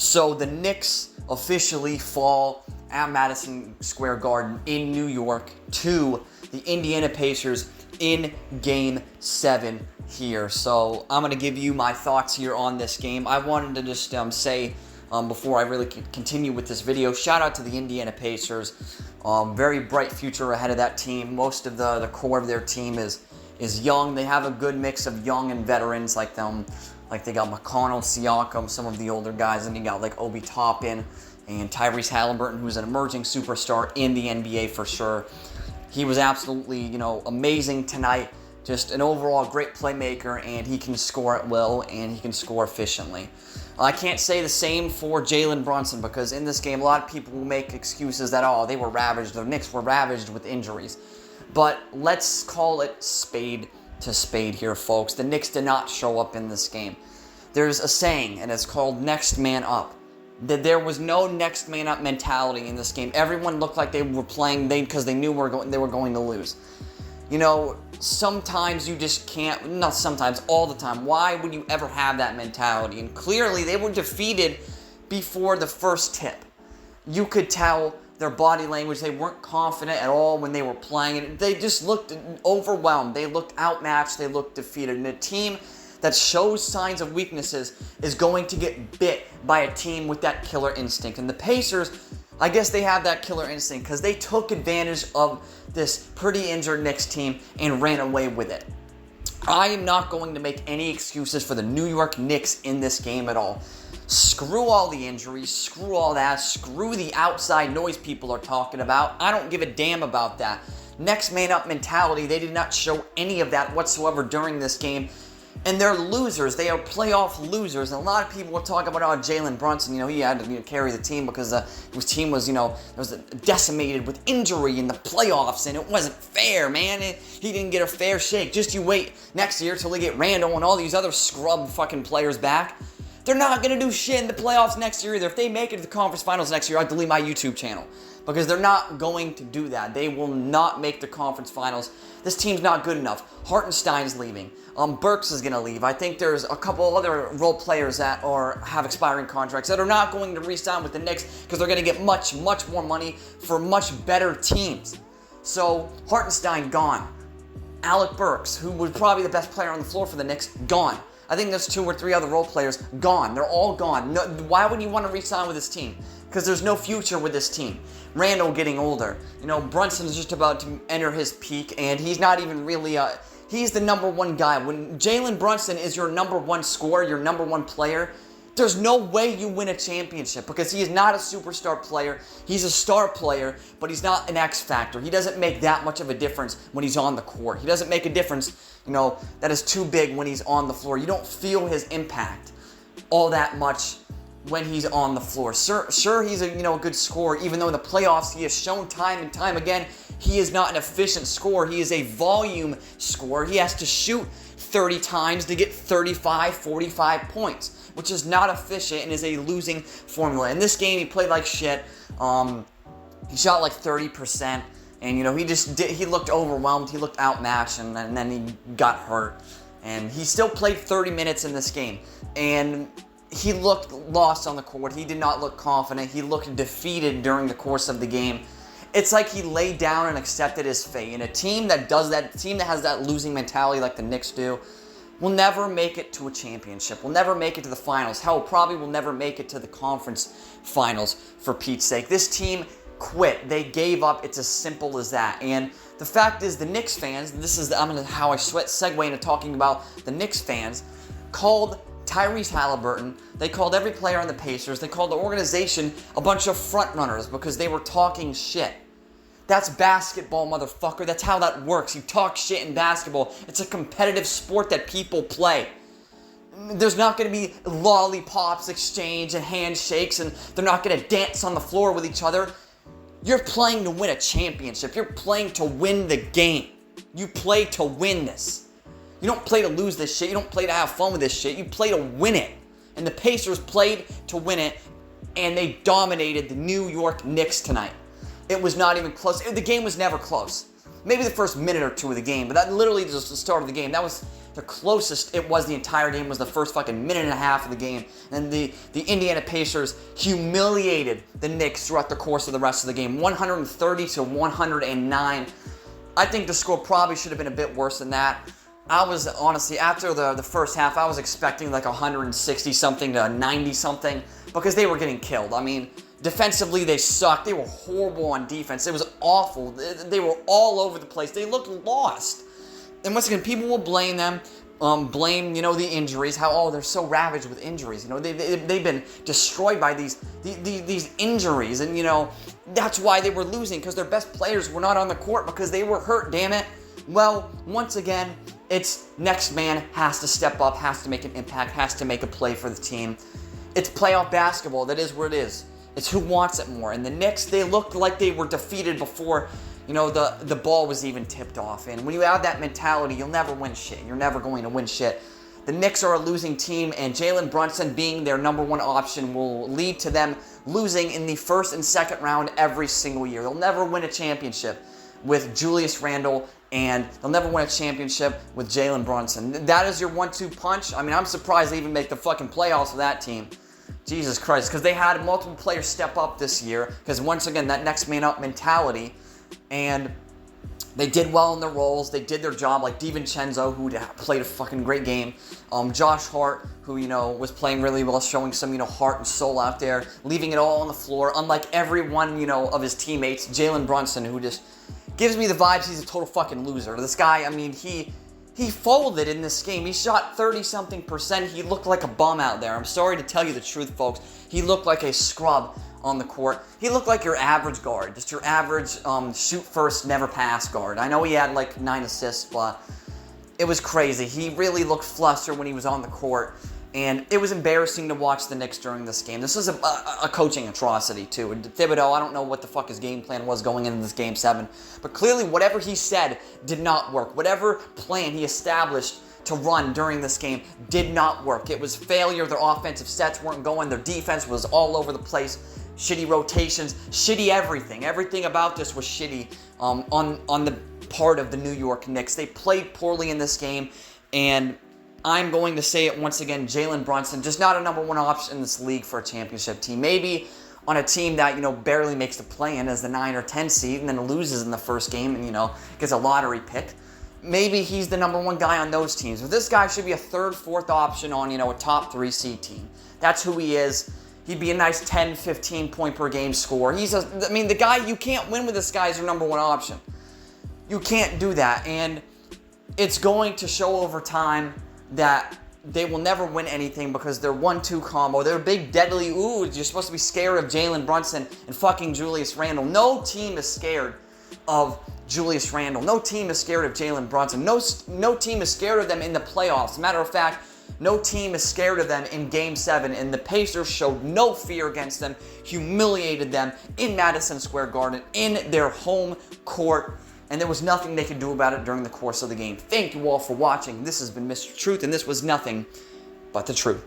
So the Knicks officially fall at Madison Square Garden in New York to the Indiana Pacers in Game 7 here. So I'm going to give you my thoughts here on this game. I wanted to just say, before I really continue with this video, shout out to the Indiana Pacers. Very bright future ahead of that team. Most of the core of their team is young. They have a good mix of young and veterans like them. Like they got McConnell, Siakam, some of the older guys, and you got like Obi Toppin and Tyrese Haliburton, who's an emerging superstar in the NBA for sure. He was absolutely, amazing tonight. Just an overall great playmaker, and he can score at will, and he can score efficiently. I can't say the same for Jalen Brunson, because in this game, a lot of people will make excuses that, they were ravaged, the Knicks were ravaged with injuries. But let's call it spade to spade here, folks. The Knicks did not show up in this game. There's a saying, and it's called next man up. That there was no next man up mentality in this game. Everyone looked like they were playing because they knew they were going to lose. Sometimes you just can't, not sometimes, all the time. Why would you ever have that mentality? And clearly they were defeated before the first tip. You could tell their body language. They weren't confident at all when they were playing. And they just looked overwhelmed. They looked outmatched. They looked defeated. And a team that shows signs of weaknesses is going to get bit by a team with that killer instinct. And the Pacers, I guess they have that killer instinct because they took advantage of this pretty injured Knicks team and ran away with it. I am not going to make any excuses for the New York Knicks in this game at all. Screw all the injuries, screw all that, screw the outside noise people are talking about. I don't give a damn about that. Next man up mentality, they did not show any of that whatsoever during this game. And they're losers. They are playoff losers. And a lot of people will talk about Jalen Brunson. He had to carry the team because his team was, was decimated with injury in the playoffs, and it wasn't fair, man. He didn't get a fair shake. Just you wait next year till they get Randall and all these other scrub fucking players back. They're not going to do shit in the playoffs next year either. If they make it to the conference finals next year, I'll delete my YouTube channel. Because they're not going to do that. They will not make the conference finals. This team's not good enough. Hartenstein's leaving. Burks is going to leave. I think there's a couple other role players that have expiring contracts that are not going to re-sign with the Knicks because they're going to get much, much more money for much better teams. So, Hartenstein, gone. Alec Burks, who was probably the best player on the floor for the Knicks, gone. I think there's 2 or 3 other role players gone. They're all gone. No, why would you want to re-sign with this team? Because there's no future with this team. Randall getting older. Brunson's just about to enter his peak, and he's not even really he's the number one guy. When Jalen Brunson is your number one scorer, your number one player, there's no way you win a championship because he is not a superstar player. He's a star player, but he's not an X factor. He doesn't make that much of a difference when he's on the court. He doesn't make a difference, that is too big when he's on the floor. You don't feel his impact all that much when he's on the floor. Sure, he's a good scorer, even though in the playoffs he has shown time and time again he is not an efficient scorer. He is a volume scorer. He has to shoot 30 times to get 35, 45 points, which is not efficient and is a losing formula. In this game, he played like shit. He shot like 30%, and he looked overwhelmed. He looked outmatched, and then he got hurt. And he still played 30 minutes in this game, and he looked lost on the court. He did not look confident. He looked defeated during the course of the game. It's like he laid down and accepted his fate. And a team that does that, a team that has that losing mentality like the Knicks do, will never make it to a championship. Will never make it to the finals. Hell, probably will never make it to the conference finals, for Pete's sake. This team quit. They gave up. It's as simple as that. And the fact is, the Knicks fans, how I segue into talking about the Knicks fans, called Tyrese Haliburton, they called every player on the Pacers, they called the organization a bunch of front runners because they were talking shit. That's basketball, motherfucker. That's how that works. You talk shit in basketball. It's a competitive sport that people play. There's not going to be lollipops exchange and handshakes, and they're not going to dance on the floor with each other. You're playing to win a championship. You're playing to win the game. You play to win this. You don't play to lose this shit. You don't play to have fun with this shit. You play to win it. And the Pacers played to win it, and they dominated the New York Knicks tonight. It was not even close. The game was never close. Maybe the first minute or two of the game, but that literally was the start of the game. That was The closest it was the entire game was the first fucking minute and a half of the game. And the Indiana Pacers humiliated the Knicks throughout the course of the rest of the game. 130 to 109. I think the score probably should have been a bit worse than that. I was honestly, after the first half, I was expecting like 160-something to 90-something because they were getting killed. I mean, defensively, they sucked. They were horrible on defense. It was awful. They were all over the place. They looked lost. And once again, people will blame them, blame, the injuries, how, they're so ravaged with injuries. They've been destroyed by these injuries. And, that's why they were losing, because their best players were not on the court because they were hurt, damn it. Well, once again, it's next man has to step up, has to make an impact, has to make a play for the team. It's playoff basketball. That is what it is. It's who wants it more. And the Knicks, they looked like they were defeated before, the ball was even tipped off. And when you have that mentality, you'll never win shit. You're never going to win shit. The Knicks are a losing team, and Jalen Brunson being their number one option will lead to them losing in the first and second round every single year. They'll never win a championship with Julius Randle, and they'll never win a championship with Jalen Brunson. That is your 1-2 punch. I mean, I'm surprised they even make the fucking playoffs with that team. Jesus Christ, because they had multiple players step up this year, because once again, that next man up mentality, and they did well in their roles. They did their job, like DiVincenzo, who played a fucking great game. Josh Hart, who, was playing really well, showing some, heart and soul out there, leaving it all on the floor, unlike every one, of his teammates. Jalen Brunson, who just gives me the vibes he's a total fucking loser. This guy, I mean, he folded in this game. He shot 30-something%. He looked like a bum out there. I'm sorry to tell you the truth, folks. He looked like a scrub on the court. He looked like your average guard, just your average shoot first, never pass guard. I know he had like 9 assists, but it was crazy. He really looked flustered when he was on the court, and it was embarrassing to watch the Knicks during this game. This was a coaching atrocity, too. And Thibodeau, I don't know what the fuck his game plan was going into this Game 7, but clearly whatever he said did not work. Whatever plan he established to run during this game did not work. It was failure. Their offensive sets weren't going. Their defense was all over the place. Shitty rotations, shitty everything. Everything about this was shitty on the part of the New York Knicks. They played poorly in this game, and I'm going to say it once again, Jalen Brunson, just not a number one option in this league for a championship team. Maybe on a team that, barely makes the play-in as the 9 or 10 seed and then loses in the first game and, gets a lottery pick. Maybe he's the number one guy on those teams. But this guy should be a third, fourth option on, a top 3 seed team. That's who he is. He'd be a nice 10, 15 point per game scorer. The guy, you can't win with this guy as your number one option. You can't do that. And it's going to show over time that they will never win anything because their 1-2 combo, they're big, deadly, you're supposed to be scared of Jalen Brunson and fucking Julius Randle. No team is scared of Julius Randle. No team is scared of Jalen Brunson. No team is scared of them in the playoffs. As a matter of fact, no team is scared of them in Game 7, and the Pacers showed no fear against them, humiliated them in Madison Square Garden, in their home court, and there was nothing they could do about it during the course of the game. Thank you all for watching. This has been Mr. Truth, and this was nothing but the truth.